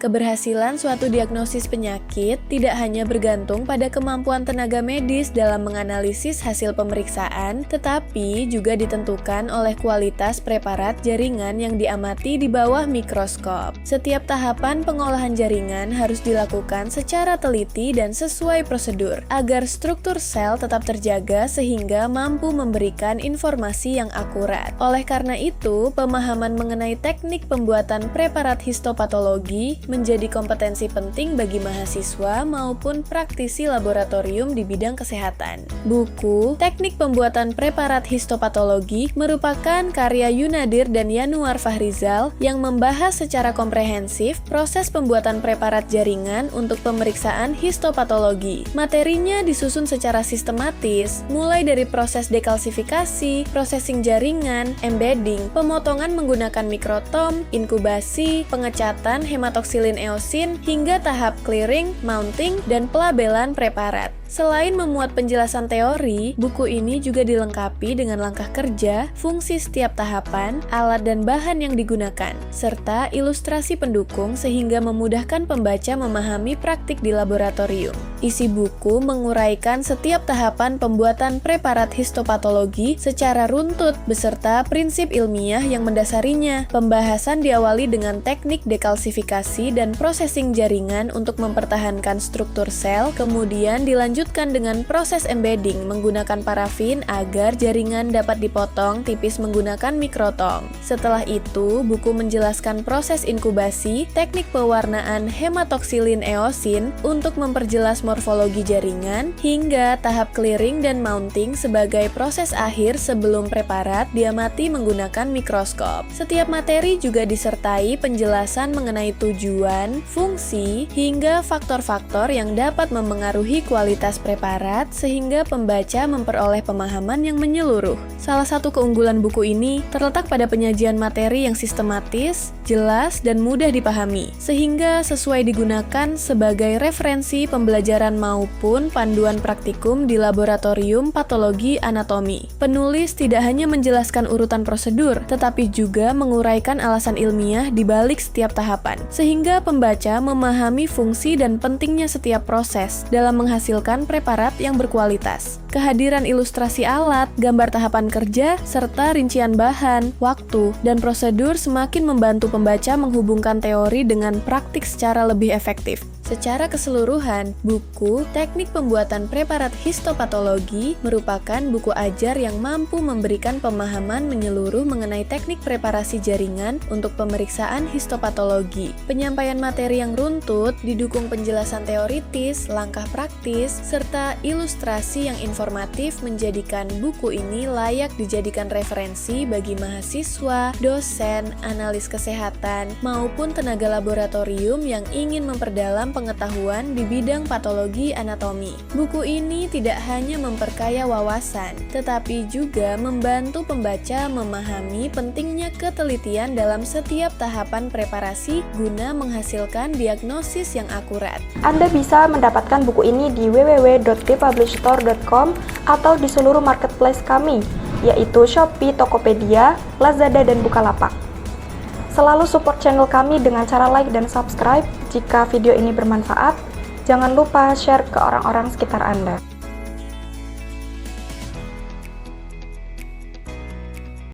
Keberhasilan suatu diagnosis penyakit tidak hanya bergantung pada kemampuan tenaga medis dalam menganalisis hasil pemeriksaan, tetapi juga ditentukan oleh kualitas preparat jaringan yang diamati di bawah mikroskop. Setiap tahapan pengolahan jaringan harus dilakukan secara teliti dan sesuai prosedur, agar struktur sel tetap terjaga sehingga mampu memberikan informasi yang akurat. Oleh karena itu, pemahaman mengenai teknik pembuatan preparat histopatologi menjadi kompetensi penting bagi mahasiswa maupun praktisi laboratorium di bidang kesehatan. Buku Teknik Pembuatan Preparat Histopatologi merupakan karya Yunadir dan Yanuar Fahrizal yang membahas secara komprehensif proses pembuatan preparat jaringan untuk pemeriksaan histopatologi. Materinya disusun secara sistematis, mulai dari proses dekalsifikasi, processing jaringan, embedding, pemotongan menggunakan mikrotom, inkubasi, pengecatan hematoksilin eosin, hingga tahap clearing, mounting, dan pelabelan preparat. Selain memuat penjelasan teori, buku ini juga dilengkapi dengan langkah kerja, fungsi setiap tahapan, alat dan bahan yang digunakan, serta ilustrasi pendukung sehingga memudahkan pembaca memahami praktik di laboratorium. Isi buku menguraikan setiap tahapan pembuatan preparat histopatologi secara runtut beserta prinsip ilmiah yang mendasarinya. Pembahasan diawali dengan teknik dekalsifikasi dan processing jaringan untuk mempertahankan struktur sel, kemudian dilanjutkan dengan proses embedding menggunakan parafin agar jaringan dapat dipotong tipis menggunakan mikrotong. Setelah itu, buku menjelaskan proses inkubasi, teknik pewarnaan hematoksilin eosin untuk memperjelas morfologi jaringan, hingga tahap clearing dan mounting sebagai proses akhir sebelum preparat diamati menggunakan mikroskop. Setiap materi juga disertai penjelasan mengenai tujuan, fungsi, hingga faktor-faktor yang dapat memengaruhi kualitas preparat sehingga pembaca memperoleh pemahaman yang menyeluruh. Salah satu keunggulan buku ini terletak pada penyajian materi yang sistematis, jelas, dan mudah dipahami, sehingga sesuai digunakan sebagai referensi pembelajaran maupun panduan praktikum di laboratorium patologi anatomi. Penulis tidak hanya menjelaskan urutan prosedur, tetapi juga menguraikan alasan ilmiah di balik setiap tahapan, sehingga pembaca memahami fungsi dan pentingnya setiap proses dalam menghasilkan preparat yang berkualitas. Kehadiran ilustrasi alat, gambar tahapan kerja, serta rincian bahan, waktu, dan prosedur semakin membantu pembaca menghubungkan teori dengan praktik secara lebih efektif. Secara keseluruhan, buku Teknik Pembuatan Preparat Histopatologi merupakan buku ajar yang mampu memberikan pemahaman menyeluruh mengenai teknik preparasi jaringan untuk pemeriksaan histopatologi. Penyampaian materi yang runtut didukung penjelasan teoritis, langkah praktis, serta ilustrasi yang informatif menjadikan buku ini layak dijadikan referensi bagi mahasiswa, dosen, analis kesehatan, maupun tenaga laboratorium yang ingin memperdalam pengetahuan di bidang patologi anatomi. Buku ini tidak hanya memperkaya wawasan, tetapi juga membantu pembaca memahami pentingnya ketelitian dalam setiap tahapan preparasi guna menghasilkan diagnosis yang akurat. Anda bisa mendapatkan buku ini di www.thepublishstore.com atau di seluruh marketplace kami, yaitu Shopee, Tokopedia, Lazada, dan Bukalapak. Selalu support channel kami dengan cara like dan subscribe. Jika video ini bermanfaat, jangan lupa share ke orang-orang sekitar Anda.